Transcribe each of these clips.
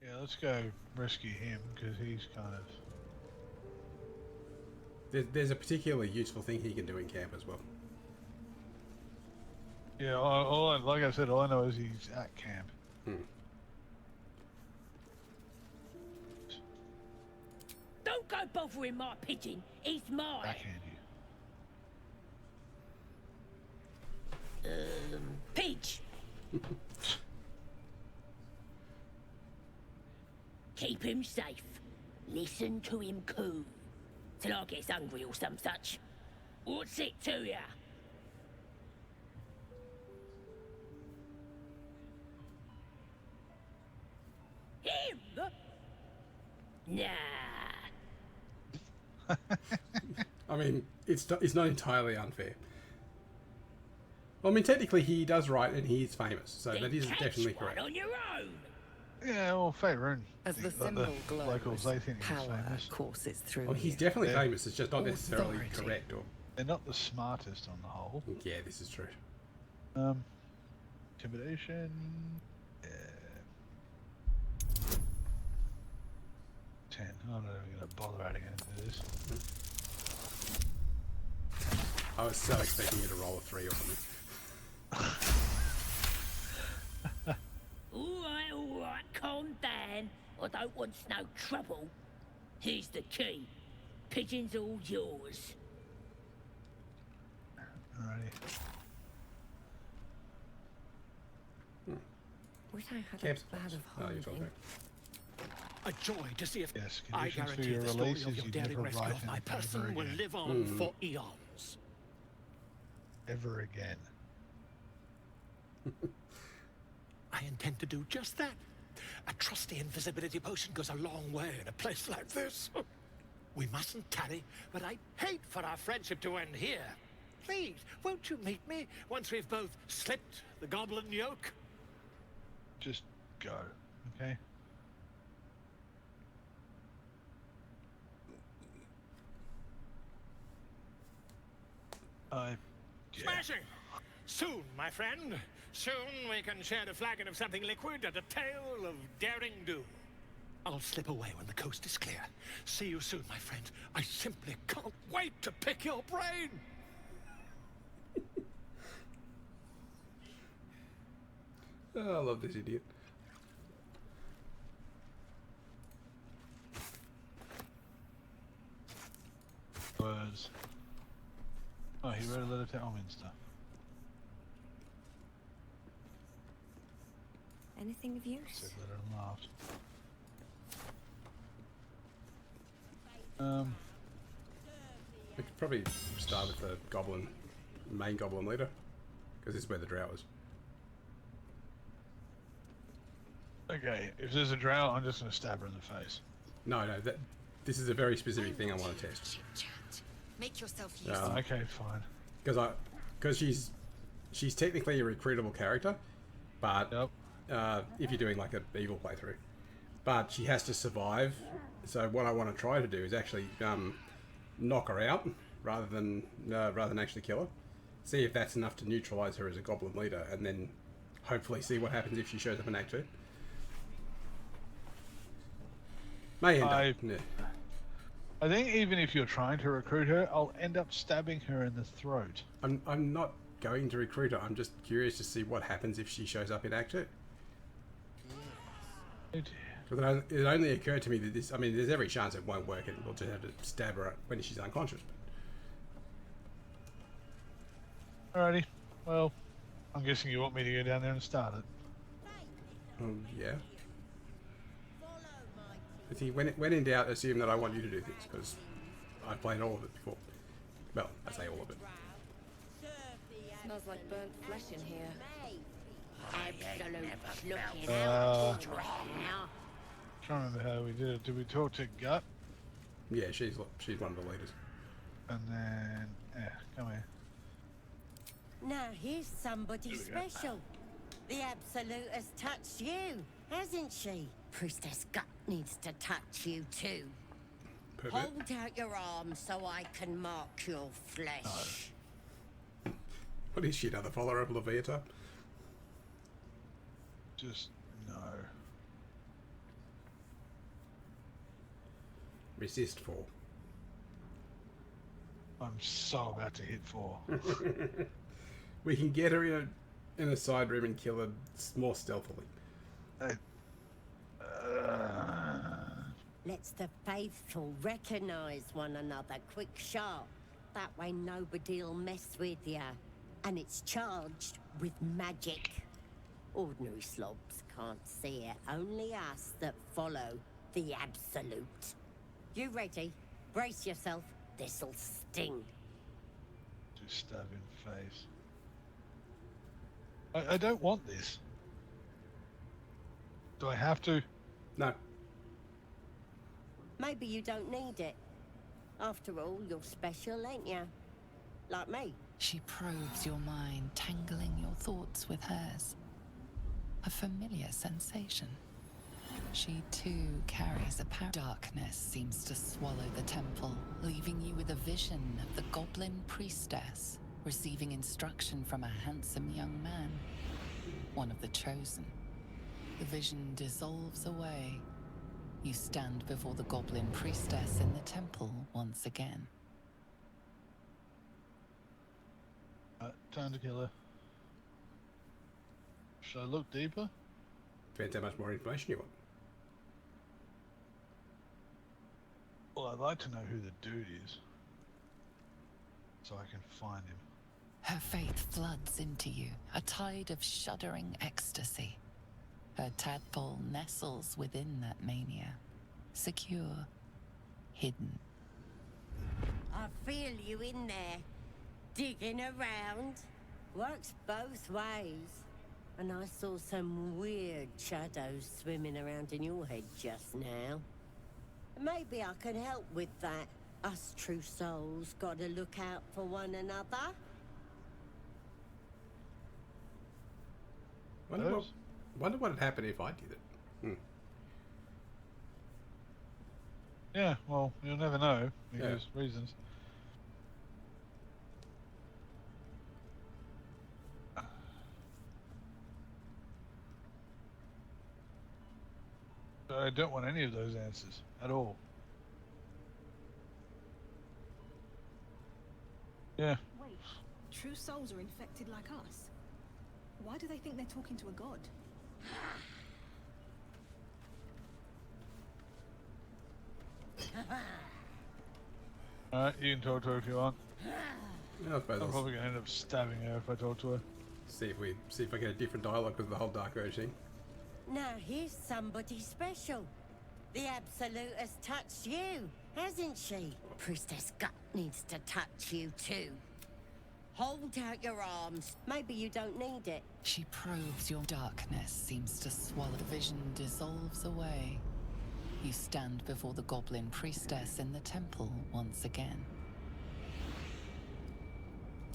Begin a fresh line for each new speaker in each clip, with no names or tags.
Yeah, let's go rescue him because he's kind of.
There's a particularly useful thing he can do in camp as well.
Yeah, like I said, all I know is he's at camp.
Don't go bothering my pigeon. He's mine.
Backhand you.
Pidge. Keep him safe. Listen to him coo. Till I gets hungry or some such. What's it to ya? Him? Nah.
I mean, it's not entirely unfair. Well, I mean, technically he does write and he is famous, so
Then
that is
catch
definitely
one
correct.
on your own.
Yeah, well, Faerun.
As the
but
symbol
locals,
glows,
they think he's
power
famous.
courses through
Well, he's
you.
definitely
Yeah.
famous. It's just not necessarily
Authority.
correct. Or
They're not the smartest on the whole.
yeah, this is true.
Intimidation. Yeah. 10. I'm not even going to bother adding into this.
I was so expecting you to roll a 3 or something.
All right, calm down. I don't want no trouble. Here's the key. Pigeon's all yours.
Alrighty.
Wish I had
Camps.
a bad of
Oh, you're talking
holding.
about.
A joy to see if
Yes,
I
conditions for
guarantee
your
the story
release
of
is
your
you
daring
never
rescue
write
of my
anything ever
person will
again.
live on for eons.
Ever again.
I intend to do just that. A trusty invisibility potion goes a long way in a place like this. We mustn't tarry, but I'd hate for our friendship to end here. Please, won't you meet me once we've both slipped the goblin yoke?
Just go, okay? Yeah.
Smashing! Soon, my friend. Soon we can share a flagon of something liquid and a tale of daring do. I'll slip away when the coast is clear. See you soon, my friend. I simply can't wait to pick your brain!
Oh, I love this idiot.
Was. Oh, he wrote a letter to Elminster.
Anything of use?
Said letter and laughed.
We could probably start with the main goblin leader, because this is where the drought was.
Okay, if there's a drought, I'm just going to stab her in the face.
No, this is a very specific thing I want to test.
Make yourself useful.
Okay, fine.
Because she's technically a recruitable character, but
Yep.
if you're doing like an evil playthrough, but she has to survive. So what I want to try to do is actually knock her out rather than actually kill her. See if that's enough to neutralize her as a goblin leader, and then hopefully see what happens if she shows up in Act 2. May end up. Yeah.
I think even if you're trying to recruit her, I'll end up stabbing her in the throat.
I'm not going to recruit her. I'm just curious to see what happens if she shows up in Act 2.
Oh dear.
Because it only occurred to me that this... I mean, there's every chance it won't work and we'll just have to stab her when she's unconscious.
Alrighty. Well, I'm guessing you want me to go down there and start it.
Yeah. But see, when in doubt, assume that I want you to do things, because I've played all of it before. Well, I say all of it.
Smells like burnt flesh in here.
Absolute looking out now.
Trying to remember how we did it. Did we talk to Gut?
Yeah, she's one of the leaders.
And then... Yeah, come here.
Now here's somebody special. The Absolute has touched you, hasn't she? Priestess Gut needs to touch you too.
Pervert.
Hold out your arm so I can mark your flesh.
What is she, another follower of Leviathan?
Just... no.
Resist 4.
I'm so about to hit 4.
We can get her in a side room and kill her more stealthily.
Let's the faithful recognise one another quick sharp. That way nobody'll mess with ya. And it's charged with magic. Ordinary slobs can't see it. Only us that follow the absolute. You ready? Brace yourself. This'll sting.
Just stab in face. I don't want this. Do I have to?
No.
Maybe you don't need it. After all, you're special, ain't ya? Like me.
She probes your mind, tangling your thoughts with hers. A familiar sensation. She too carries a power. Darkness seems to swallow the temple, leaving you with a vision of the goblin priestess receiving instruction from a handsome young man, one of the chosen. The vision dissolves away. You stand before the goblin priestess in the temple once again.
Time to kill her. Should I look deeper?
Depends how much more information you want.
Well, I'd like to know who the dude is, so I can find him.
Her faith floods into you, a tide of shuddering ecstasy. Her tadpole nestles within that mania, secure, hidden.
I feel you in there, digging around. Works both ways. And I saw some weird shadows swimming around in your head just now. Maybe I can help with that. Us true souls gotta look out for one another.
Wonder what would happen if I did it.
Yeah, well, you'll never know, because reasons. I don't want any of those answers at all. Yeah.
Wait, true souls are infected like us. Why do they think they're talking to a god?
Alright, you can talk to her if you want.
Yeah, I suppose
I'm
I'll
probably gonna end up stabbing her if I talk to her.
see if I get a different dialogue with the whole Dark Urge thing.
Now here's somebody special. The Absolute has touched you, hasn't she? Priestess Gut needs to touch you too. Hold out your arms. Maybe you don't need it.
She probes your darkness, seems to swallow. The vision dissolves away. You stand before the goblin priestess in the temple once again.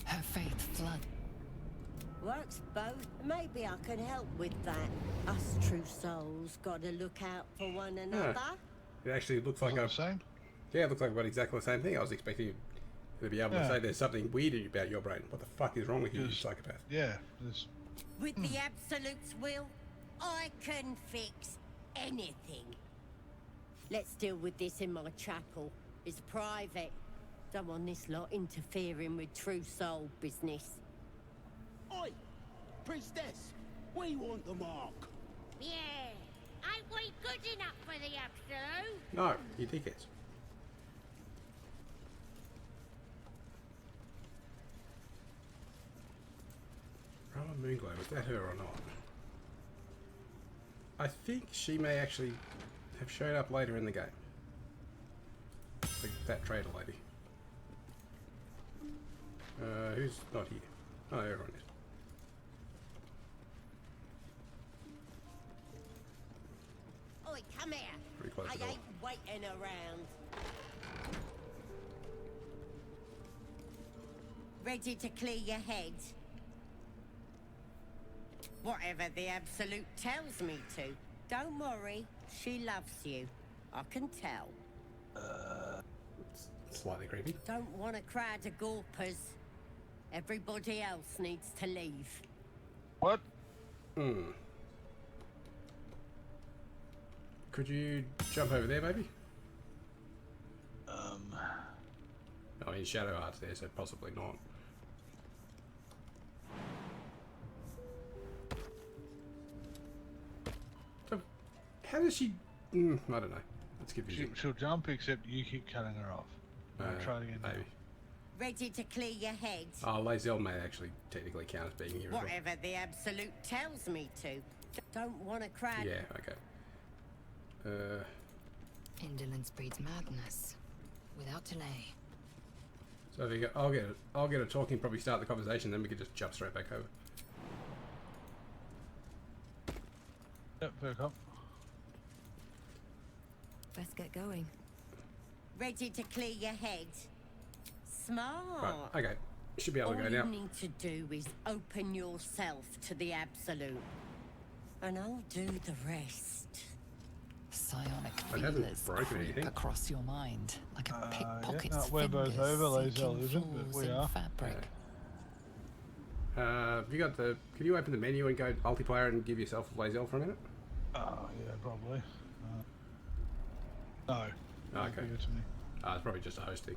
Her faith floods.
Works both. Maybe I can help with that. Us true souls gotta look out for one another.
It actually looks like
the same.
Yeah, it looks like I've got exactly the same thing. I was expecting you to be able to say there's something weird about your brain. What the fuck is wrong with you, you psychopath?
Yeah,
With the Absolute's will, I can fix anything. Let's deal with this in my chapel. It's private. Don't want this lot interfering with true soul business.
Oi! Priestess! We want the mark!
Yeah. Ain't we good enough for the Absolute?
No, you dickheads. Rowan Moonglow, was that her or not? I think she may actually have shown up later in the game. That trader lady. Who's not here? Oh, everyone is.
Oi, come here.
Pretty close
I
to the door.
ain't waiting around. Ready to clear your head? Whatever the Absolute tells me to. Don't worry, she loves you. I can tell.
Slightly creepy.
Don't want a crowd of gawpers. Everybody else needs to leave.
what?
Could you jump over there, maybe? mean, Shadow Heart's there, so possibly not. So, how does she... I don't know. It's confusing.
She'll jump, except you keep cutting her off. Try it again.
Maybe.
Ready to clear your head?
Oh, Lae'zel may actually technically count as being here as well.
Whatever the Absolute tells me to. Don't want to cry.
Yeah, okay.
Indolence breeds madness. Without delay.
So if you go, I'll get a talking, probably start the conversation, then we could just jump straight back over.
Yep, back up.
Let's get going.
Ready to clear your head? Smart.
Right, okay. Should be able to go now.
All you need to do is open yourself to the Absolute. And I'll do the rest.
Psionic
It hasn't
feelers
broken
creep
anything.
across your mind like a pickpocket's
yeah, no, we're both
fingers
over, Lae'zel
seeking
isn't, but
flaws
we
in
are.
fabric.
Have you got the... Can you open the menu and go multiplayer and give yourself Lae'zel for a minute?
Oh, yeah, probably. No.
Oh, okay.
Give it to me.
It's probably just a hosting.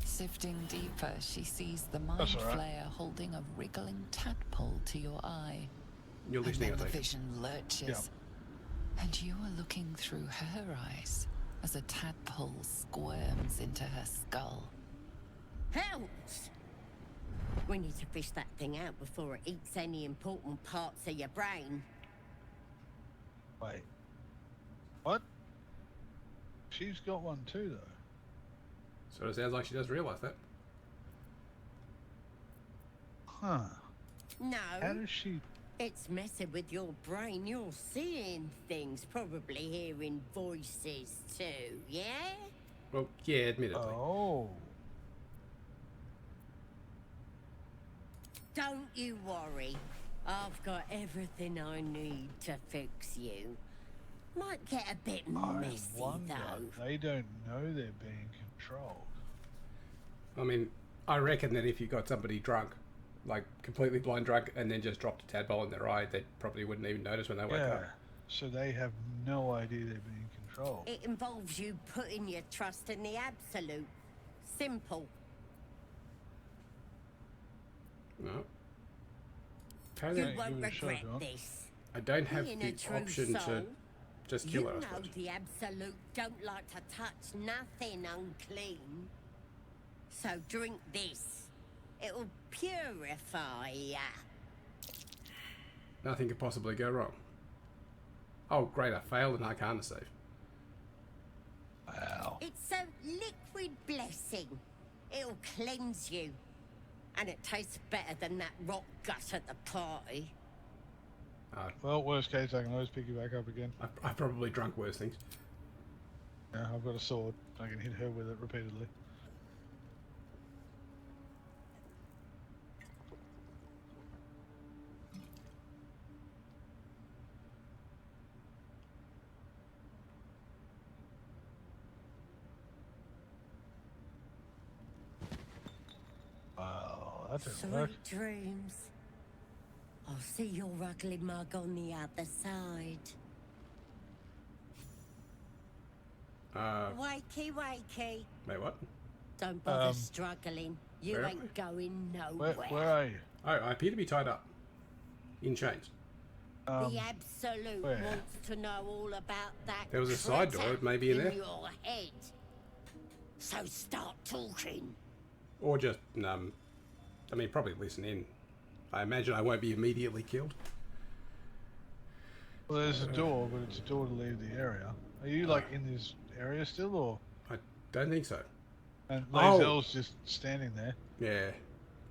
Sifting deeper, she sees the mind
That's all right.
flayer holding a wriggling tadpole to your eye.
You're
And
listening,
then
I
the
think.
vision lurches.
Yeah.
And you are looking through her eyes as a tadpole squirms into her skull.
Helps! We need to fish that thing out before it eats any important parts of your brain.
Wait. What? She's got one too, though.
So it sounds like she does realise that.
Huh.
No.
How does she...
It's messing with your brain. You're seeing things, probably hearing voices too, yeah?
Well, yeah, admittedly.
Oh.
Don't you worry. I've got everything I need to fix you. Might get a bit
I
messy,
wonder.
though.
They don't know they're being controlled.
I mean, I reckon that if you got somebody drunk, like completely blind drunk, and then just dropped a tadpole in their eye, they probably wouldn't even notice when they wake up.
So they have no idea they're being controlled.
It involves you putting your trust in the Absolute. Simple.
No. How
You
do
won't
give it a shot,
regret
John.
this.
I don't have
Being
the
a true
option to
soul,
just kill
you
her, I
know
suppose.
the Absolute don't like to touch nothing unclean. So drink this. It'll purify ya.
Nothing could possibly go wrong. Oh, great, I failed an Arcana save.
Wow.
It's a liquid blessing. It'll cleanse you. And it tastes better than that rock gut at the party.
Well, worst case, I can always pick you back up again.
I've probably drunk worse things.
Yeah, I've got a sword. I can hit her with it repeatedly. Wow, that didn't work.
Sweet dreams. I'll see your ugly mug on the other side. Wakey, wakey.
Wait, what?
Don't bother struggling. You
where am
ain't going nowhere.
Where are you?
Oh, I appear to be tied up. In chains.
The Absolute
where?
wants to know all about that.
There was a side door,
critter
it may be in there.
your head. So start talking.
Or just, I mean, probably listen in. I imagine I won't be immediately killed.
Well, there's a door, but it's a door to leave the area. Are you, like, in this area still, or...?
I don't think so.
And Lae'zel's just standing there.
Yeah.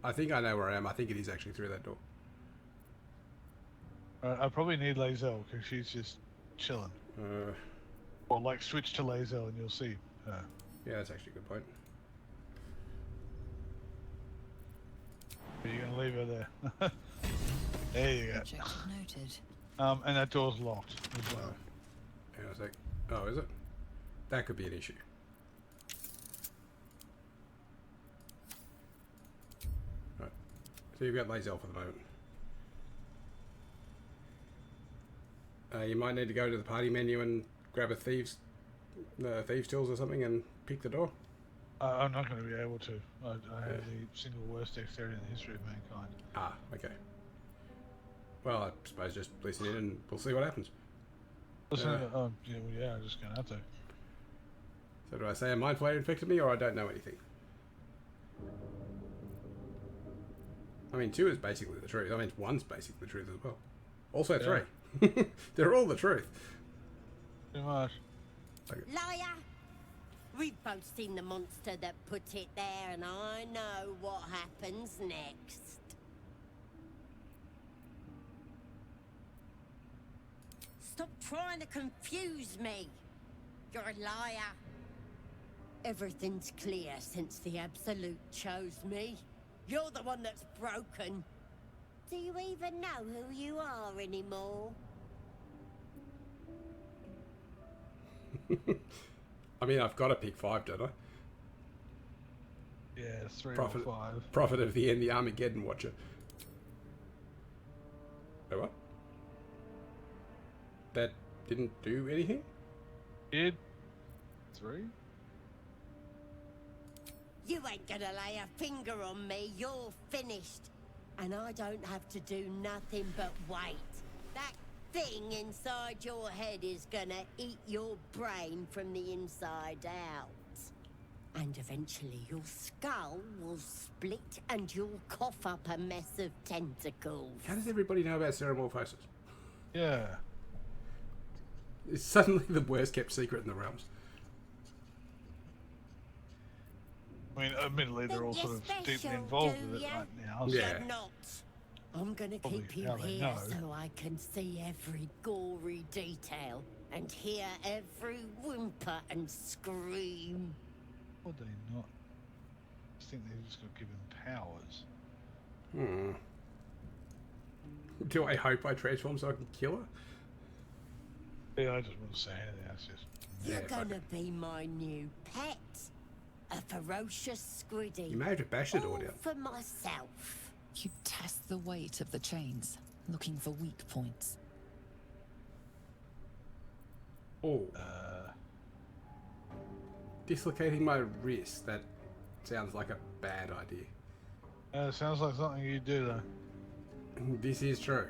I think I know where I am. I think it is actually through that door.
I probably need Lae'zel, because she's just chilling. Or, like, switch to Lae'zel and you'll see her.
Yeah, that's actually a good point.
But you're going to leave her there. There you go.
Objective noted.
And that door's locked as well.
Hang on a sec. Oh, is it? That could be an issue. Right. So you've got Lae'zel for the moment. You might need to go to the party menu and grab a thieves tools or something and pick the door.
I'm not going to be able to. I have the single worst dexterity in the history of mankind.
Ah, okay. Well, I suppose just listen in and we'll see what happens.
Listen, I'm just going to have to.
So do I say a mind flayer infected me, or I don't know anything? I mean, 2 is basically the truth. I mean, 1's basically the truth as well. Also 3. They're all the truth.
Too much.
Liar! We've both seen the monster that put it there, and I know what happens next. Stop trying to confuse me. You're a liar. Everything's clear since the Absolute chose me. You're the one that's broken. Do you even know who you are anymore?
I mean, I've got to pick 5, don't I?
Yeah, 3
Prophet,
or 5.
Prophet of the End, the Armageddon Watcher. Oh, what? That didn't do anything?
Did 3?
You ain't gonna lay a finger on me. You're finished. And I don't have to do nothing but wait. That thing inside your head is gonna eat your brain from the inside out. And eventually your skull will split and you'll cough up a mess of tentacles.
How does everybody know about ceramorphosis?
Yeah.
It's suddenly the worst kept secret in the realms.
I mean, admittedly, they're all sort of deeply involved with it right now. So
Yeah.
You're not. I'm gonna
Probably
keep you
how they
here
know.
so I can see every gory detail and hear every whimper and scream.
would they not? I think they just got given powers.
Do I hope I transform so I can kill her?
Yeah, I just want to say anything. That's just.
You're
fuck
gonna
it.
be my new pet. A ferocious squiddy.
You may have to bash the door
All
down.
for myself.
You test the weight of the chains, looking for weak points.
Oh. Dislocating my wrist. That sounds like a bad idea.
Sounds like something you do though.
This is true.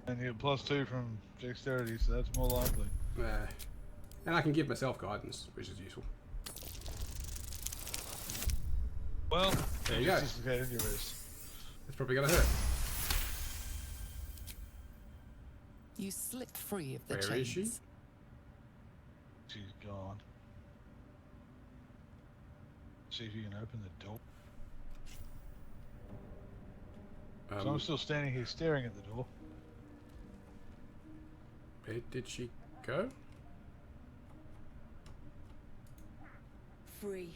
And you get +2 from dexterity, so that's more likely.
And I can give myself guidance, which is useful.
Well,
There you go.
dislocated your wrist.
It's probably gonna hurt.
You slip free of the
Where
chains.
is she?
She's gone. See if you can open the door. So I'm still standing here staring at the door.
Where did she go?
Free.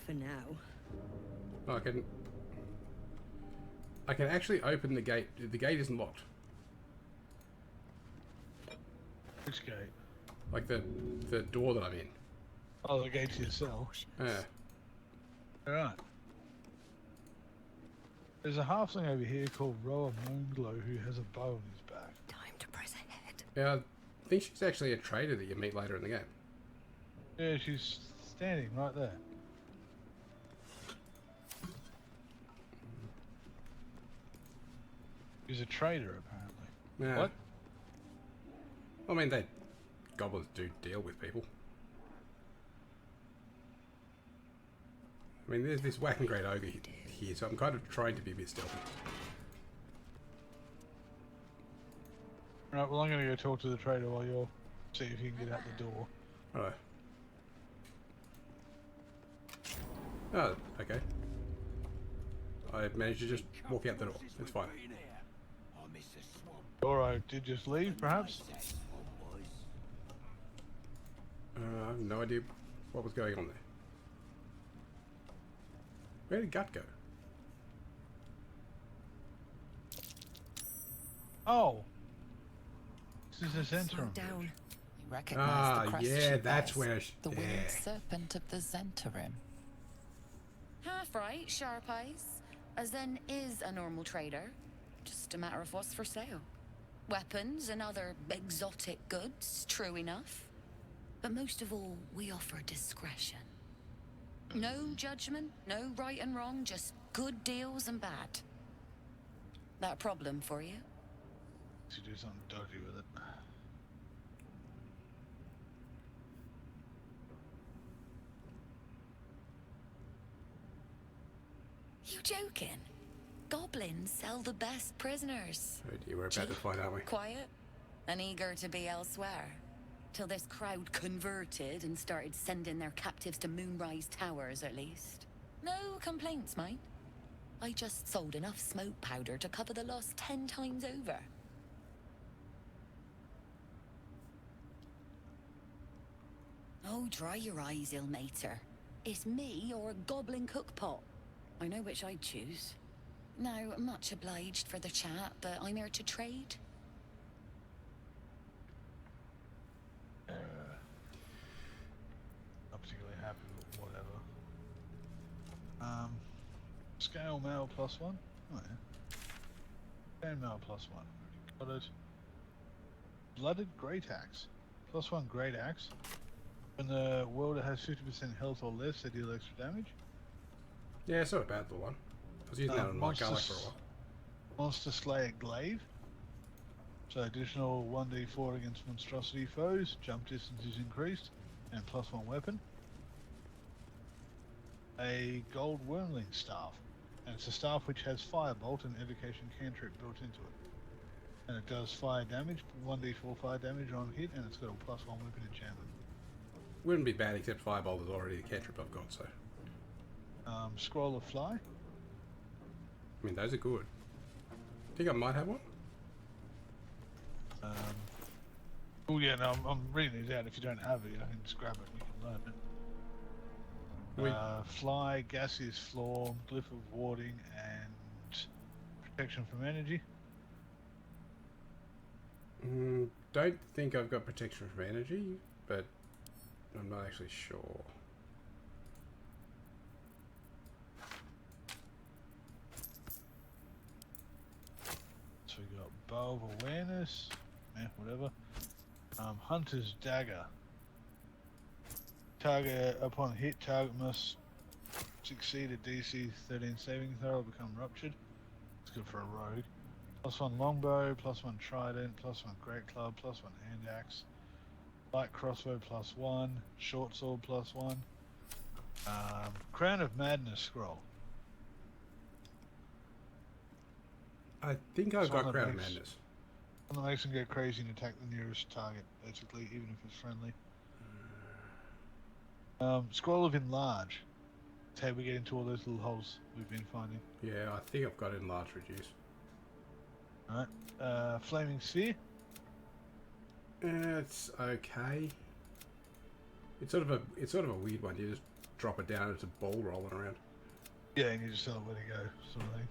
For now.
Oh, I can actually open the gate. The gate isn't locked.
Which gate?
Like the door that I'm in.
Oh, the gate to your cell.
Yeah.
Alright. There's a halfling over here called Roa Moonglow who has a bow on his back.
Time to press ahead.
Yeah, I think she's actually a trader that you meet later in the game.
Yeah, she's standing right there. She's a trader, apparently.
Yeah.
What?
I mean, goblins do deal with people. I mean, there's this whack and great ogre here, so I'm kind of trying to be a bit stealthy.
Right, well, I'm going to go talk to the trader while you're... See if you can get out the door.
Alright. Oh, okay. I managed to just walk out the door. It's fine.
Alright, did just leave, perhaps?
I have no idea what was going on there. Where did Gut go?
Oh! This is a center.
Down.
You recognize the crest
yeah,
she
that's
bears,
where
the winged
yeah.
serpent of the Zentarim.
Half right, sharp eyes. As then is a normal trader. Just a matter of what's for sale. Weapons and other exotic goods, true enough. But most of all, we offer discretion. No judgment, no right and wrong, just good deals and bad. That a problem for you?
To do something dodgy with it.
You joking? Goblins sell the best prisoners.
Oh dear, we're about to fight, aren't we?
Quiet and eager to be elsewhere. Till this crowd converted and started sending their captives to Moonrise Towers, at least. No complaints, mind. I just sold enough smoke powder to cover the loss 10 times over. Oh, dry your eyes, ill-mater. It's me or a goblin cookpot. I know which I'd choose. Now, much obliged for the chat, but I'm here to trade.
Not particularly happy with whatever. Scale mail +1. Oh yeah. Scale mail +1. Got it. Blooded Great Axe. +1 Great Axe. When the wielder has 50% health or less, they deal extra damage.
Yeah, it's not a bad little one. I was using that on my garlic for a while.
Monster Slayer Glaive. So additional 1d4 against monstrosity foes, jump distance is increased, and +1 weapon. A gold wormling staff, and it's a staff which has firebolt and evocation cantrip built into it. And it does fire damage, 1d4 fire damage on hit, and it's got a +1 weapon enchantment.
Wouldn't be bad, except firebolt is already the cantrip I've got, so.
Scroll of Fly.
I mean, those are good. I think I might have one.
Oh yeah, no, I'm reading these out. If you don't have it, I can just grab it and you can learn it. Fly, gaseous floor, glyph of warding, and protection from energy.
Don't think I've got protection from energy, but I'm not actually sure.
So we got Bow of Awareness, whatever. Hunter's Dagger. Target, upon hit, target must succeed a DC 13 saving throw or become ruptured. It's good for a rogue. +1 longbow, +1 trident, +1 great club, +1 hand axe. Light crossbow +1, short sword +1. Crown of Madness scroll.
I think I've got Crown of Madness.
One that makes them go crazy and attack the nearest target, basically, even if it's friendly. Scroll of Enlarge. That's how we get into all those little holes we've been finding.
Yeah, I think I've got Enlarge Reduce.
Alright. Flaming Sphere.
It's okay. It's sort of a weird one. You just drop it down, it's a ball rolling around.
Yeah, and you just tell it where to go, sort of thing.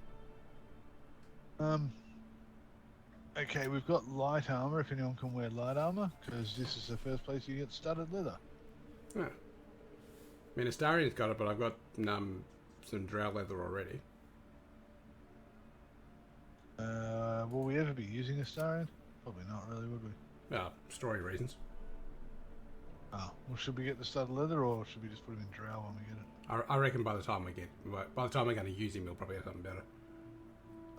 Okay, we've got light armor, if anyone can wear light armor, because this is the first place you get studded leather.
Yeah. I mean, Astarian's got it, but I've got some drow leather already.
Will we ever be using Astarian? Probably not really, would we?
Story reasons.
Oh, well, should we get the studded leather, or should we just put him in drow when we get it?
I reckon by the time we're going to use him, we'll probably have something better.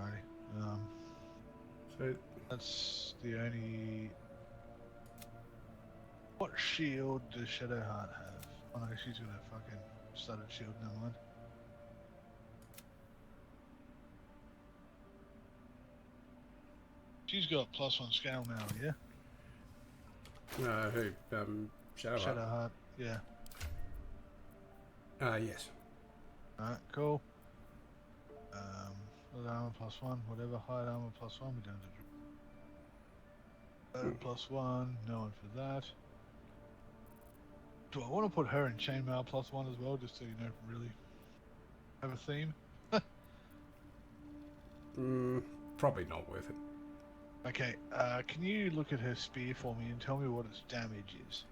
Alrighty.
So
that's the only. What shield does Shadowheart have? Oh no, she's got a fucking studded shield. Never mind. She's got +1 scale mail, yeah.
Who? Shadowheart.
Shadowheart, yeah.
Yes.
Alright, cool. Light armor +1, whatever. Hide armor +1. We don't have to. +1. No one for that. Do I want to put her in chainmail +1 as well, just so you know, really have a theme?
Probably not worth it.
Okay, can you look at her spear for me and tell me what its damage is?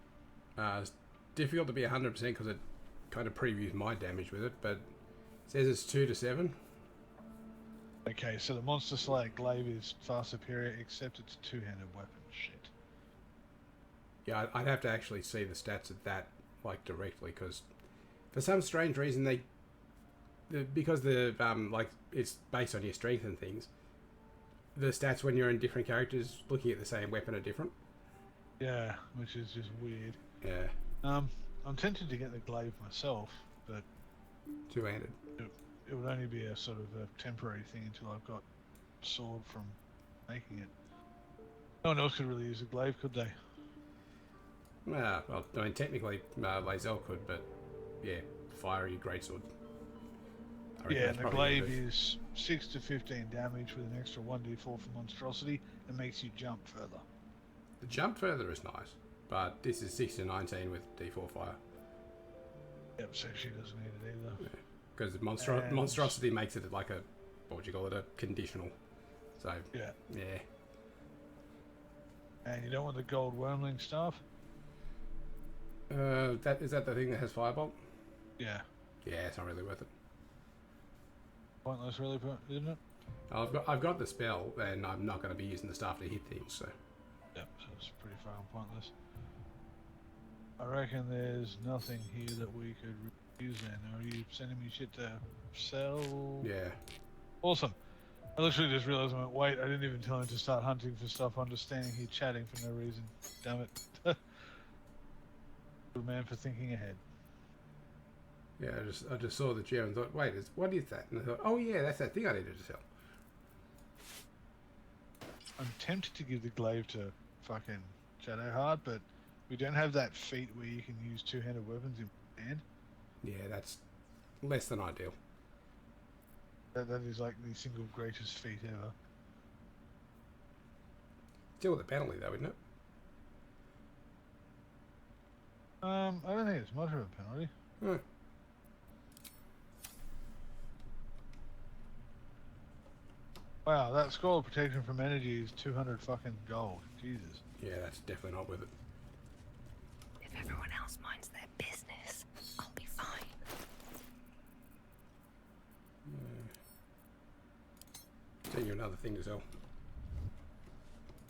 It's difficult to be 100% because it kind of previews my damage with it, but it says it's 2 to 7.
Okay, so the Monster Slayer Glaive is far superior, except it's a two-handed weapon. Shit.
Yeah, I'd have to actually see the stats of that, like, directly, because For some strange reason, because the like it's based on your strength and things, the stats when you're in different characters looking at the same weapon are different.
Yeah, which is just weird.
Yeah.
I'm tempted to get the glaive myself, but
Two-handed.
it would only be a sort of a temporary thing until I've got sword from making it. No one else could really use a glaive, could they?
Well, I mean, technically, Lae'zel could, but yeah, fiery greatsword.
Yeah, and the glaive is 6 to 15 damage with an extra 1d4 for monstrosity and makes you jump further.
The jump further is nice, but this is 6 to 19 with d4 fire.
Yep, so she doesn't need it either.
Because monstrosity makes it like a, what would you call it, a conditional. So,
yeah.
Yeah.
And you don't want the gold wormling staff?
Is that the thing that has firebolt?
Yeah.
Yeah, it's not really worth it.
Pointless, really, isn't it?
I've got the spell, and I'm not going to be using the staff to hit things, so.
Yep, so it's pretty far pointless. I reckon there's nothing here that we could use then. Are you sending me shit to sell?
Yeah.
Awesome. I literally just realised I went, wait, I didn't even tell him to start hunting for stuff. I'm just standing here chatting for no reason. Damn it. Good man for thinking ahead.
Yeah, I just saw the gem and thought, wait, what is that? And I thought, oh yeah, that's that thing I needed to sell.
I'm tempted to give the glaive to fucking Shadowheart, but we don't have that feat where you can use two-handed weapons in hand.
Yeah, that's less than ideal.
That is like the single greatest feat ever.
Still with a penalty though, isn't it?
I don't think it's much of a penalty.
Hmm.
Wow, that scroll of protection from energy is 200 fucking gold. Jesus.
Yeah, that's definitely not worth it.
If everyone else minds their business, I'll be fine.
Send you another thing to sell.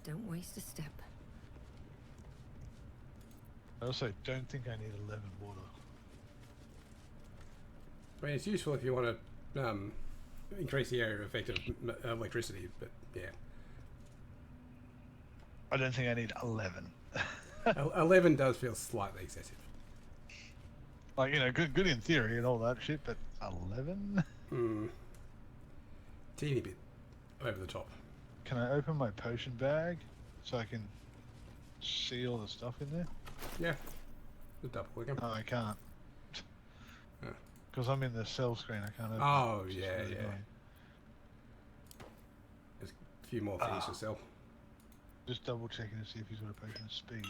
Don't waste a step.
I also don't think I need 11 water.
I mean, it's useful if you want to increase the area of effect of electricity, but yeah.
I don't think I need 11.
11 does feel slightly excessive.
Like, you know, good in theory and all that shit, but 11?
Teeny bit over the top.
Can I open my potion bag so I can see all the stuff in there?
Yeah. Just double click them.
Oh, I can't. Because I'm in the sell screen, I can't open
Oh,
it.
yeah,
Really
yeah.
annoying.
There's a few more things to sell.
Just double checking to see if he's got a potion of speed.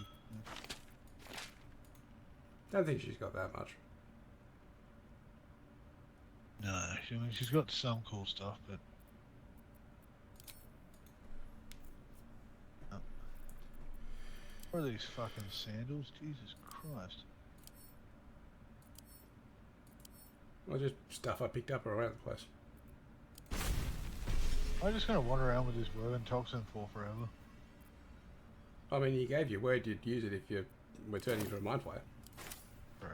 Don't think she's got that much.
No, I mean, she's got some cool stuff, but... Oh. What are these fucking sandals? Jesus Christ.
Well, just stuff I picked up around the place.
I'm just going to wander around with this worm toxin for forever.
I mean, you gave your word you'd use it if you were turning into a mind flayer.
Bro.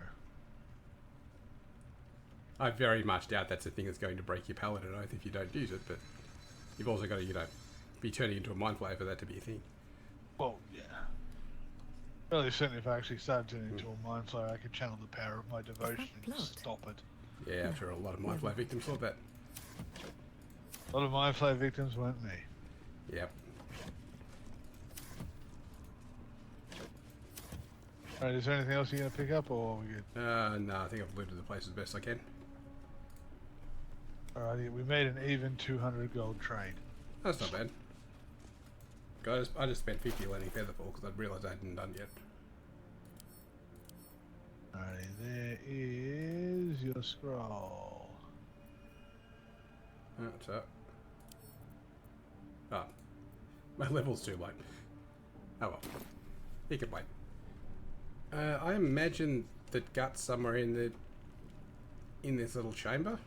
I very much doubt that's a thing that's going to break your Paladin oath if you don't use it, but you've also got to, you know, be turning into a mind flayer for that to be a thing.
Well, yeah. Really, certainly if I actually started turning into a mind flayer, I could channel the power of my devotion and stop it.
Yeah, I'm sure a lot of mind flayer victims thought that.
A lot of mind flayer victims weren't me.
Yep.
Alright, is there anything else you're going to pick up, or are we good?
No, I think I've looted the place as best I can.
Alrighty, we made an even 200 gold trade.
That's not bad. Guys, I just spent 50 landing Featherfall because I realised I hadn't done yet.
Alrighty, there is your scroll.
What's up? Ah, my level's too low. Oh well, he can wait. I imagine that Gut's somewhere in this little chamber.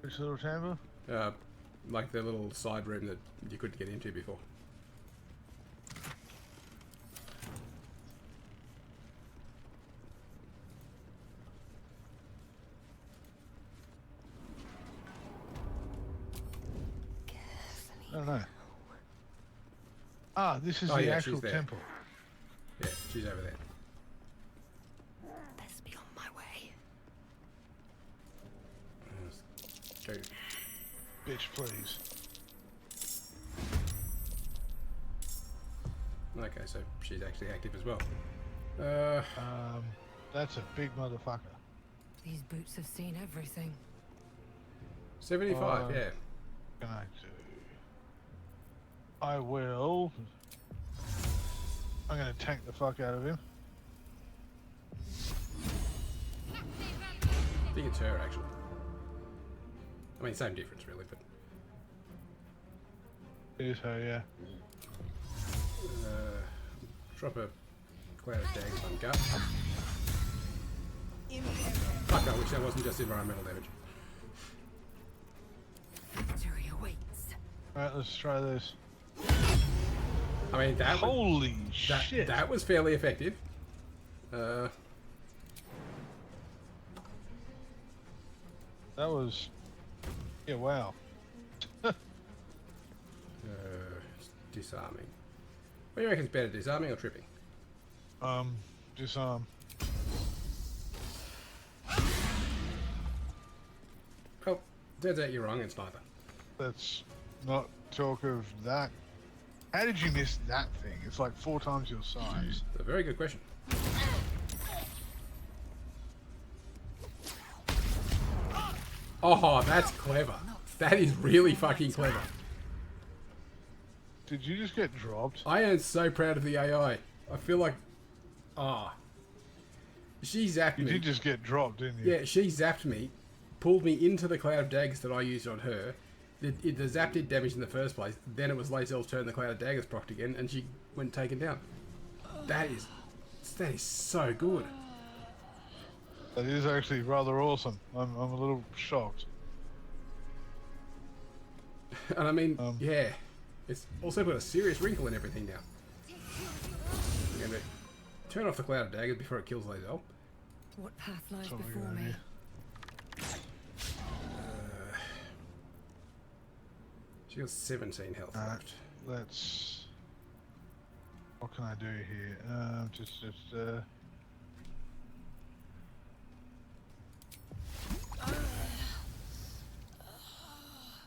Which little chamber?
Like the little side room that you couldn't get into before.
know. Ah, this is
Oh,
the
yeah,
actual
she's there.
temple.
Yeah, she's over there.
Best be on my way.
Let's go.
Bitch, please.
Okay, so she's actually active as well.
That's a big motherfucker.
These boots have seen everything.
75, yeah.
Can I do? I will. I'm gonna tank the fuck out of him.
I think it's her, actually. I mean, same difference, really, but...
It is her, yeah.
Drop a cloud of daggers on gut. Fuck, I wish that wasn't just environmental damage.
Victory awaits.
Alright, let's try this.
I mean, that
Holy shit!
That was fairly effective.
That was... Yeah, wow.
Disarming. What do you reckon is better, disarming or tripping?
Disarm.
Well, turns out you're wrong, it's neither.
Let's not talk of that. How did you miss that thing? It's like 4 times your size.
It's a very good question. Oh, that's clever. That is really fucking clever.
Did you just get dropped?
I am so proud of the AI. I feel like... Ah. She zapped me.
You did just get dropped, didn't you?
Yeah, she zapped me, pulled me into the cloud of daggers that I used on her. The zap did damage in the first place. Then it was Lae'zel's turn, the cloud of daggers procced again, and she went taken down. That is so good.
That is actually rather awesome. I'm a little shocked.
And I mean, yeah, it's also got a serious wrinkle in everything now. I'm going to turn off the cloud of daggers before it kills Lae'zel.
What path lies
That's
before
what we're
me?
She got 17 health left.
Let's... What can I do here?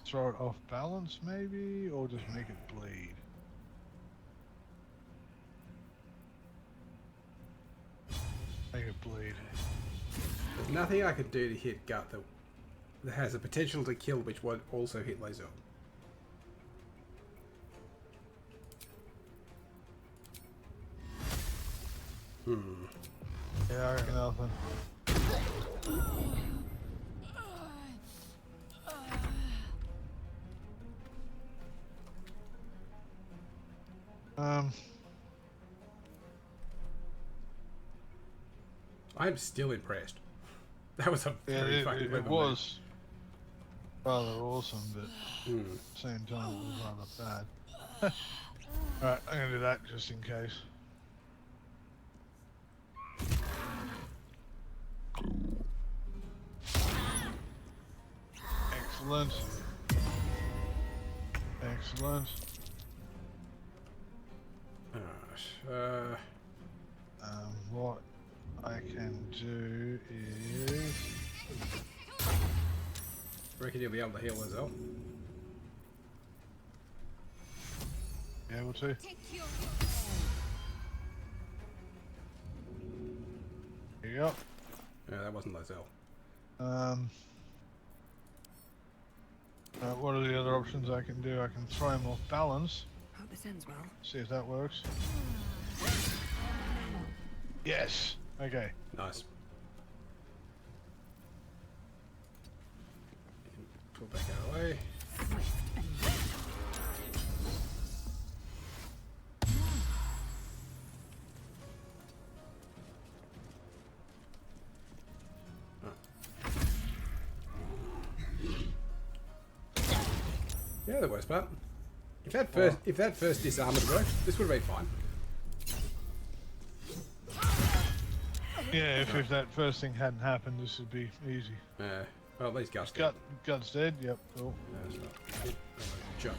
Throw it off balance, maybe? Or just make it bleed? Make it bleed.
There's nothing I could do to hit gut that has the potential to kill, which would also hit Lae'zel.
Yeah, I got nothing.
I'm still impressed. That was a
Yeah,
very fucking
it
clever
was rather awesome, but at the same time it was rather bad. Alright, I'm gonna do that just in case. Excellent. Excellent.
Alright,
what I can do is...
reckon you'll be able to heal Lae'zel.
Be able to? Here you go.
Yeah, that wasn't Lae'zel.
What are the other options I can do? I can throw him off balance.
Hope this ends well.
See if that works. Yes! Okay.
Nice. Pull back out of the way. Yeah, the worst part. If that first disarm had worked, this would have been fine.
Yeah, if that first thing hadn't happened, this would be easy.
Well, at least Gut's dead.
Gut's dead? Yep, cool.
No, it's not. Jump.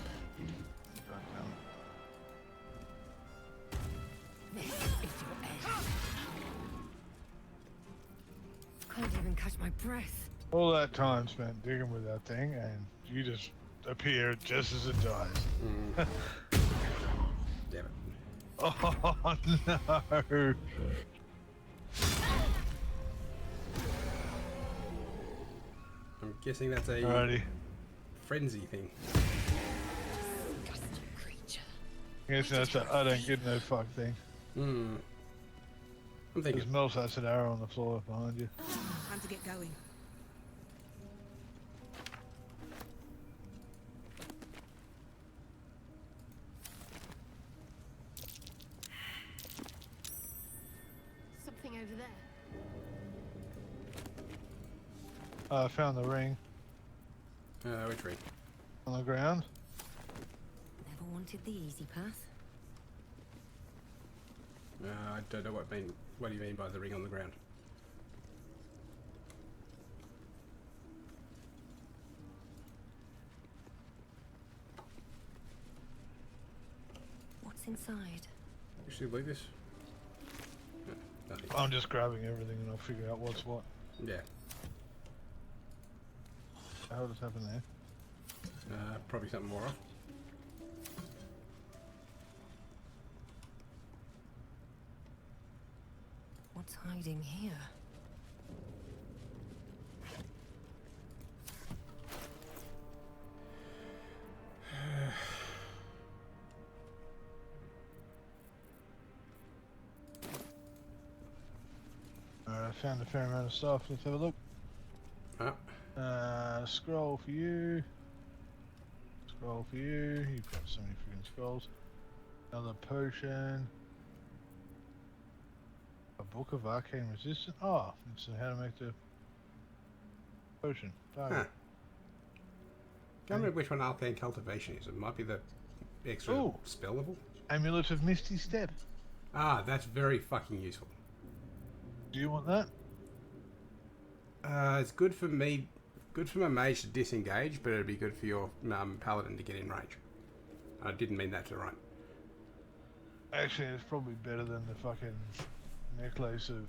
even catch my breath.
All that time spent digging with that thing, and you just appear just as it dies.
Damn it.
Oh no!
I'm guessing that's a
Alrighty.
frenzy thing.
I guess that's a I don't give no fuck thing.
I'm thinking.
There's Mel's has an arrow on the floor behind you.
Time to get going.
Something over there.
I found the ring
Which ring?
on the ground.
Never wanted the easy path.
I don't know what do you mean by the ring on the ground?
What's inside?
You should leave this. No, nothing.
I'm just grabbing everything and I'll figure out what's what.
Yeah.
How does happen there?
Probably something more off.
What's hiding here?
Alright, I found a fair amount of stuff. Let's have a look. Scroll for you. Scroll for you. You've got so many freaking scrolls. Another potion. A book of arcane resistance. Oh, it's how to make the potion.
Can't remember which one arcane cultivation is. It might be the extra
Ooh.
spell level.
Amulet of Misty Step.
Ah, that's very fucking useful.
Do you want that?
It's good for me. Good for my mage to disengage, but it'd be good for your paladin to get in range. I didn't mean that to write.
Actually, it's probably better than the fucking necklace of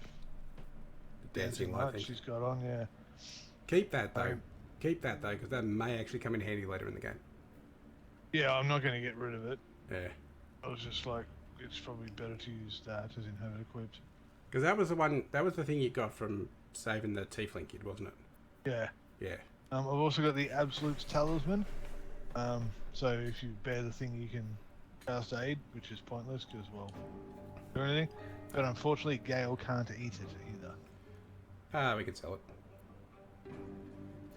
The dancing light thing.
she's got on. Yeah.
Keep that though. Keep that though, because that may actually come in handy later in the game.
Yeah, I'm not going to get rid of it.
Yeah.
I was just like, it's probably better to use that as in have it equipped.
Because that was the one. That was the thing you got from saving the tiefling kid, wasn't it?
Yeah.
Yeah.
I've also got the Absolute's Talisman. So if you bear the thing, you can cast aid, which is pointless because, well, do anything. But unfortunately, Gale can't eat it either.
Ah, we can sell it.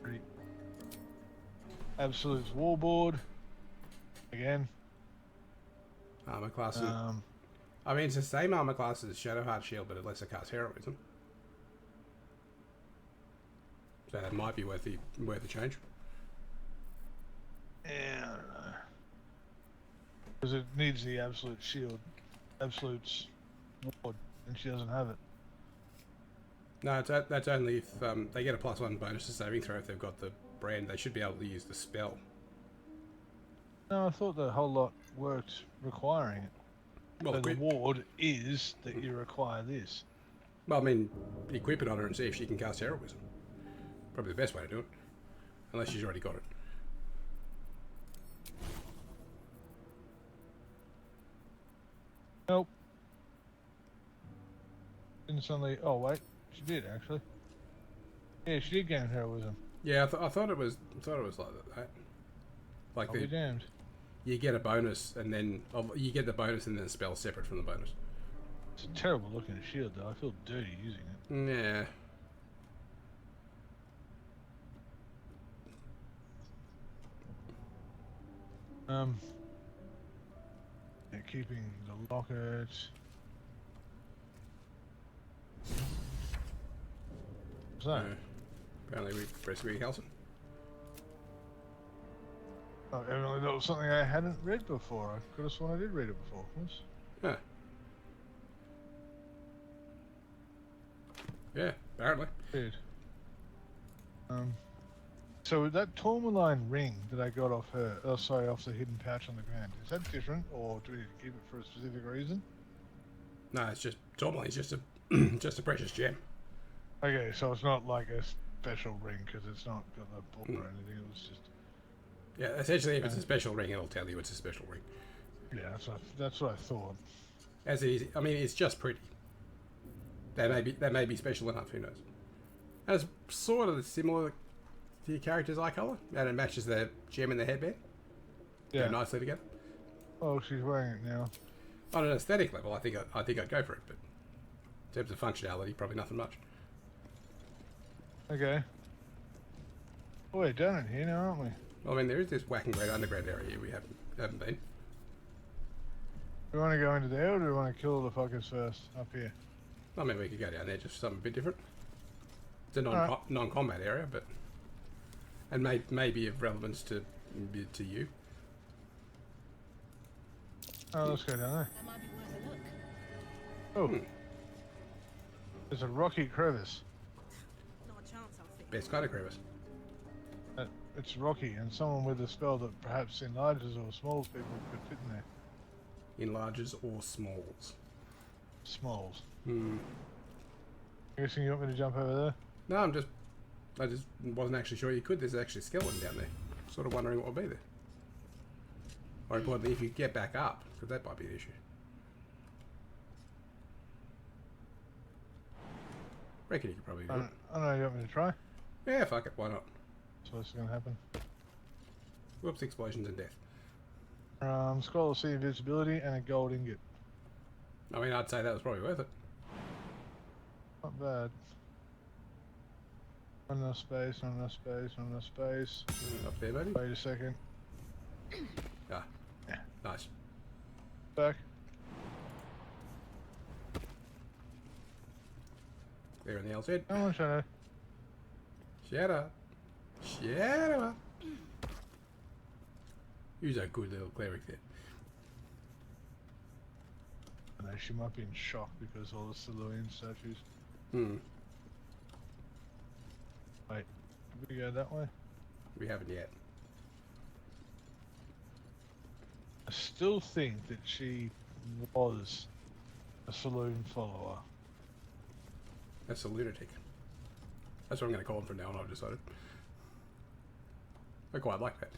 Pretty. Absolute's Warboard. Again.
Armor classes. I mean, it's the same armor class as Shadowheart Shield, but it lets it cast heroism. So that might be worth the change.
Yeah, I don't know. Because it needs the Absolute Shield. Absolute's Ward, and she doesn't have it.
No, that's only if they get a +1 bonus to saving throw if they've got the brand. They should be able to use the spell.
No, I thought the whole lot worked requiring it.
Well,
so the ward is that you require this.
Well, I mean, equip it on her and see if she can cast heroism. Probably the best way to do it. Unless she's already got it.
Nope. Didn't suddenly. Oh wait, she did actually. Yeah, she did gain heroism.
Yeah, I thought it was like that. Like
I'll be damned.
You get a bonus, and then you get the bonus, and then the spell separate from the bonus.
It's a terrible looking shield, though. I feel dirty using it.
Yeah.
Yeah, keeping the locket. What's that?
Apparently we press recalcitrant.
Oh, evidently that was something I hadn't read before. I could have sworn I did read it before. Oops.
Yeah. Yeah, apparently.
Weird. So that tourmaline ring that I got off her, off the hidden pouch on the ground, is that different, or do we need to keep it for a specific reason?
No, it's just tourmaline. It's just a just a precious gem.
Okay, so it's not like a special ring because it's not got the ball or anything. It was just.
Yeah, essentially, if it's a special ring, it'll tell you it's a special ring.
Yeah, that's what I thought.
As it is, I mean, it's just pretty. That may be special enough. Who knows? And it's sort of similar to your character's eye color, and it matches the gem in the headband.
Yeah,
go nicely together.
Oh, she's wearing it now.
On an aesthetic level, I think I'd go for it, but in terms of functionality, probably nothing much.
Okay. Oh, we're done in here now, aren't we?
Well, I mean, there is this whacking great underground area here we haven't been.
Do we want to go into there, or do we want to kill all the fuckers first up here?
I mean, we could go down there, just something a bit different. It's a non-combat area, but and may be of relevance to you.
Oh, let's go down there.
That might be worth a look.
Oh, there's a rocky crevice.
Not a chance, I'll think.
Best kind of crevice.
It's rocky, and someone with a spell that perhaps enlarges or smalls people could fit in there.
Enlarges or smalls.
Smalls.
Hmm.
Guessing you want me to jump over there?
No, I just wasn't actually sure you could. There's actually a skeleton down there. Sort of wondering what would be there. More importantly, if you get back up, because that might be an issue. Reckon you could probably do it.
I know you want me to try.
Yeah, fuck it, why not?
So what's going to happen?
Whoops, explosions and death.
Scroll of sea invisibility and a gold ingot.
I mean, I'd say that was probably worth it.
Not bad. Not enough space, not enough space, not enough space.
Up there, buddy.
Wait a second.
Ah,
yeah,
nice.
Back.
There in the LZ.
Come on, Shadow.
Shadow. Shadow. Who's a good little cleric there?
I know she might be in shock because all the Siluan statues.
Hmm.
Wait, did we go that way?
We haven't yet.
I still think that she was a saloon follower.
That's a lunatic. That's what I'm going to call him from now on, I've decided. I quite like that.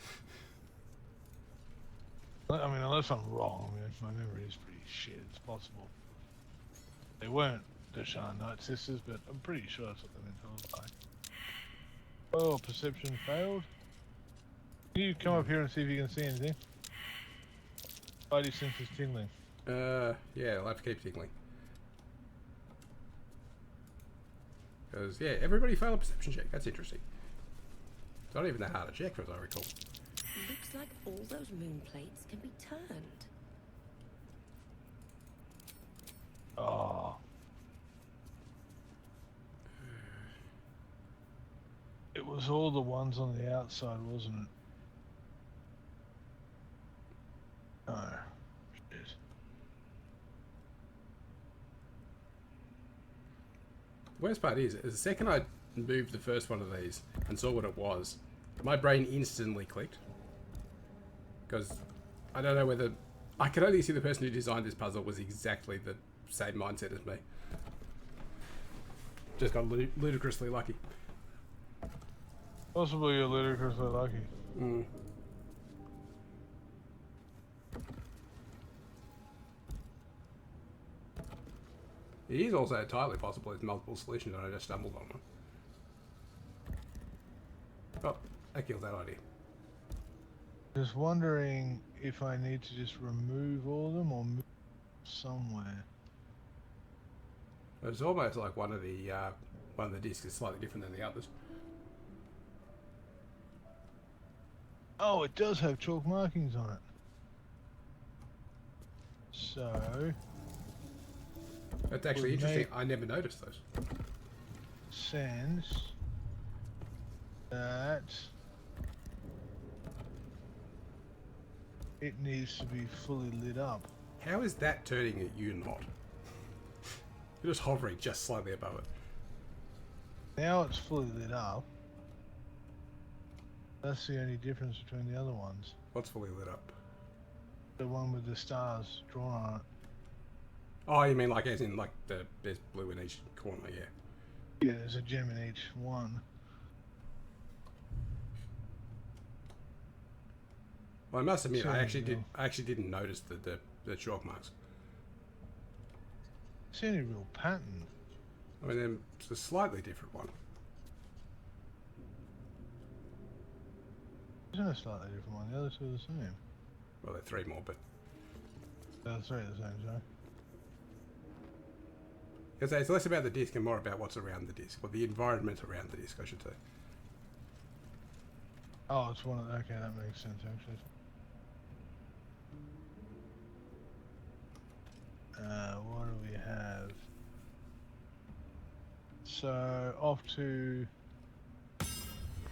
I mean, unless I'm wrong, I mean, my memory is pretty shit, it's possible. They weren't the Shan Knight sisters, but I'm pretty sure that's what they meant to look like. Oh, perception failed. Can you come up here and see if you can see anything? Spidey sense is tingling.
Yeah, I'll have to keep tingling. Because, yeah, everybody failed a perception check. That's interesting. It's not even that hard a check, as I recall.
Looks like all those moon plates can be turned.
Oh. It was all the ones on the outside, wasn't it? No. Shit.
Worst part is the second I moved the first one of these and saw what it was, my brain instantly clicked. Because I don't know whether... I could only see the person who designed this puzzle was exactly the same mindset as me. Just got ludicrously lucky.
Possibly you're ludicrously lucky.
Mm. It is also entirely possible there's multiple solutions and I just stumbled on one. Oh, that kills that idea.
Just wondering if I need to just remove all of them or move somewhere.
It's almost like one of the discs is slightly different than the others.
Oh, it does have chalk markings on it. So...
That's actually interesting. I never noticed those.
Sense that it needs to be fully lit up.
How is that turning at you not? You're just hovering just slightly above it.
Now it's fully lit up. That's the only difference between the other ones.
What's fully lit up?
The one with the stars drawn on it.
Oh, you mean like as in like there's blue in each corner, yeah.
Yeah, there's a gem in each one.
Well, I must admit,
Sure
I
you will.
actually didn't notice the chalk marks.
See any real pattern?
I mean, it's a slightly different one.
Isn't a slightly different one? The other two are the same.
Well, there are 3 more, but
The other 3 are the same, sorry.
it's less about the disc and more about what's around the disc, or the environment around the disc, I should say.
Oh, it's one of okay, that makes sense actually. What do we have? So off to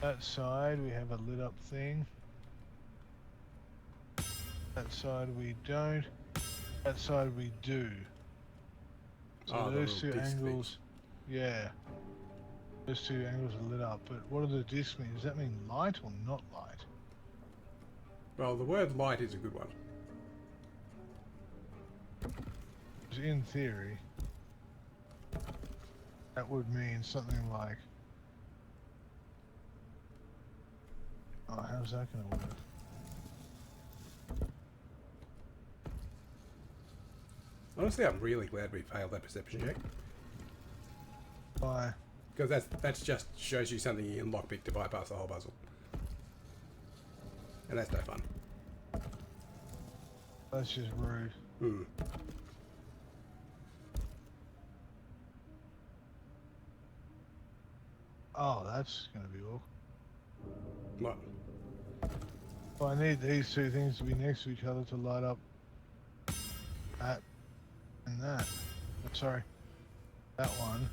that side we have a lit up thing. That side we don't. That side we do. So
Oh, the
those two
little disc
angles, yeah. Those 2 angles are lit up, but what do the discs mean? Does that mean light or not light?
Well, the word light is a good one.
'Cause in theory, that would mean something like... Oh, how's that going to work?
Honestly, I'm really glad we failed that perception check.
Why?
Because that's just shows you something you can lockpick to bypass the whole puzzle. And that's no fun.
That's just rude.
Hmm.
Oh, that's going to be awkward.
What?
Well, I need these 2 things to be next to each other to light up that and that. Sorry. That one.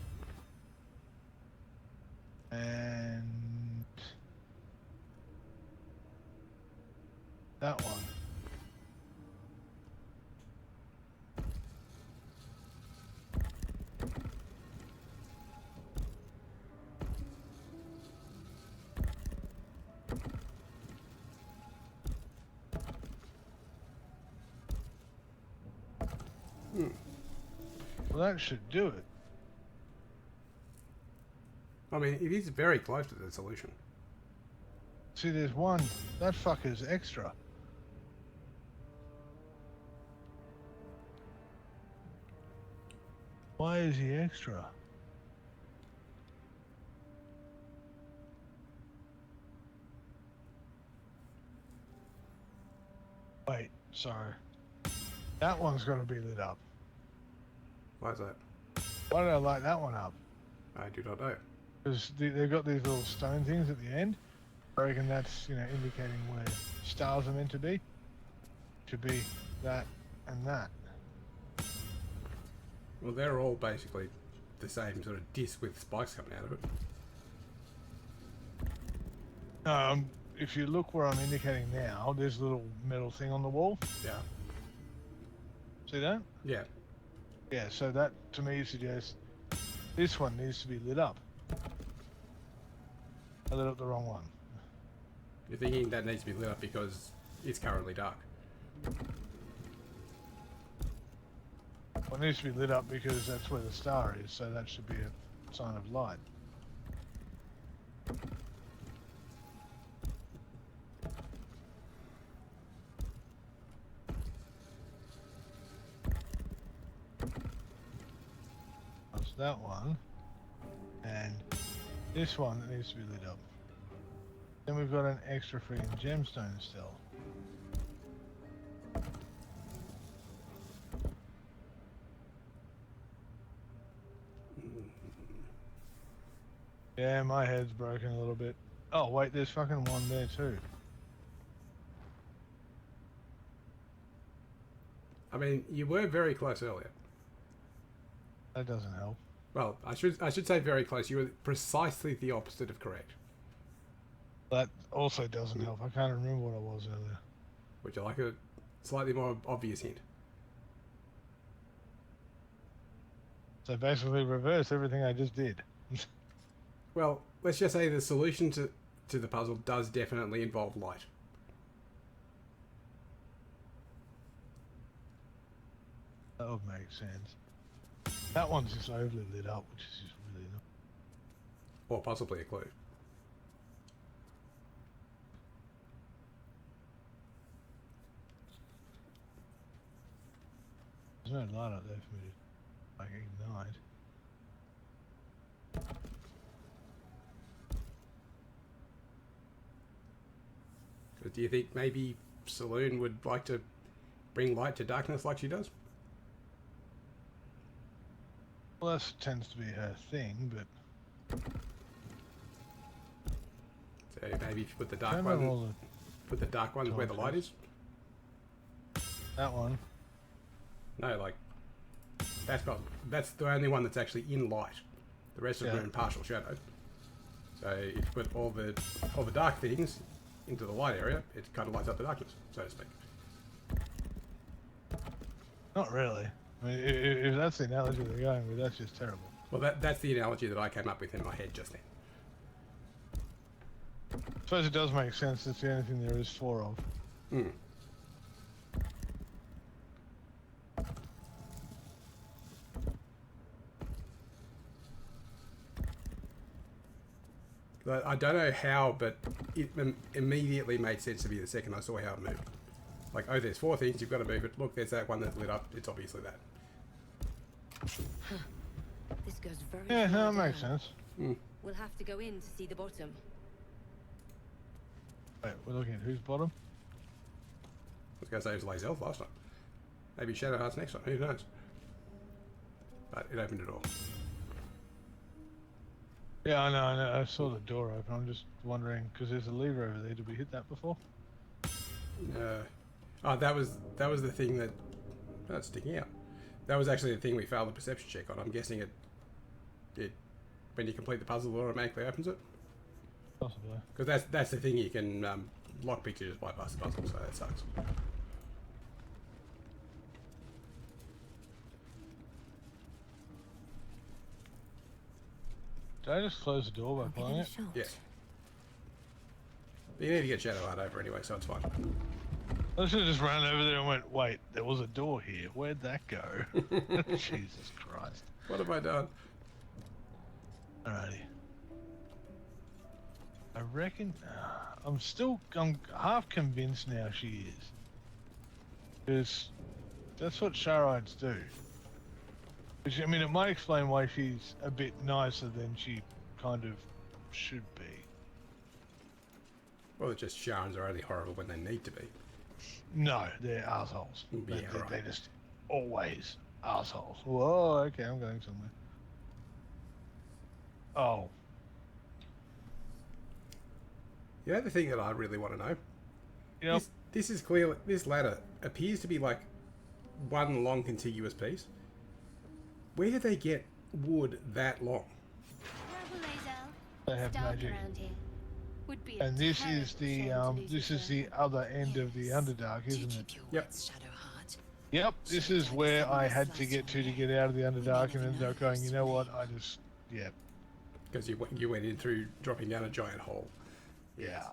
And that one. Well, that should do it.
I mean, it is very close to the solution.
See, there's one. That fucker's extra. Why is he extra? Wait, sorry. That one's going to be lit up.
Why is that?
Why did I light that one up?
I do not know.
Because they've got these little stone things at the end. I reckon that's, you know, indicating where stars are meant to be. Should be that and that.
Well, they're all basically the same sort of disc with spikes coming out of it.
If you look where I'm indicating now, there's a little metal thing on the wall.
Yeah.
See that?
Yeah.
Yeah, so that to me suggests this one needs to be lit up. I lit up the wrong one.
You're thinking that needs to be lit up because it's currently dark.
Well, it needs to be lit up because that's where the star is, so that should be a sign of light. That's that one. And this one that needs to be lit up. Then we've got an extra freaking gemstone still. Yeah, my head's broken a little bit. Oh wait, there's fucking one there too.
I mean, you were very close earlier.
That doesn't help.
Well, I should say very close. You were precisely the opposite of correct.
That also doesn't help. I can't remember what I was earlier.
Would you like a slightly more obvious hint?
So basically reverse everything I just did.
Well, let's just say the solution to the puzzle does definitely involve light.
That would make sense. That one's just overly lit up, which is just really
Or possibly a clue.
There's no light up there for me to like ignite.
But do you think maybe Saloon would like to bring light to darkness like she does?
Well, that tends to be her thing, but
So maybe if you put the dark one, put the dark ones where the light is.
That one.
No, like that's the only one that's actually in light. The rest of them are in partial shadow. So if you put all the dark things into the light area, it kind of lights up the darkness, so to speak.
Not really. I mean, if that's the analogy they're going with, that's just terrible.
Well, that's the analogy that I came up with in my head just then.
I suppose it does make sense. That's the only thing there is four of.
Hmm. I don't know how, but it immediately made sense to me the second I saw how it moved. Like, oh, there's four things, you've got to move it. Look, there's that one that lit up. It's obviously that.
Huh. This goes very
Yeah,
far
that makes
down.
sense.
Mm.
We'll have to go in to see the bottom.
Wait, we're looking at whose bottom?
I was going to say it was Lazelf last time. Maybe Shadowheart's next time, who knows? But it opened it all.
Yeah, I know. I saw the door open. I'm just wondering, because there's a lever over there. Did we hit that before?
Oh, that was the thing that... That's sticking out. That was actually the thing we failed the perception check on. I'm guessing it when you complete the puzzle, it automatically opens it.
Possibly.
Because that's the thing, you can lockpick to just bypass the puzzle, so that sucks.
Did I just close the door by pulling it?
Yes. But you need to get Shadowheart over anyway, so it's fine.
I should have just ran over there and went, wait, there was a door here. Where'd that go? Jesus Christ.
What have I done?
Alrighty. I reckon... I'm half convinced now she is. Because that's what Sharides do. Which, I mean, it might explain why she's a bit nicer than she kind of should be.
Well, it's just Sharons are only horrible when they need to be.
No, they're assholes.
Yeah,
They're just always assholes. Whoa, okay, I'm going somewhere. Oh.
You know the thing that I really want to know?
Yep.
This is clearly... This ladder appears to be like one long contiguous piece. Where do they get wood that long?
They have magic. And this is the other end of the Underdark, isn't it?
Yep.
Yep, this is where I had to get get out of the Underdark and ended up going, you know what,
Because you went in through dropping down a giant hole.
Yeah.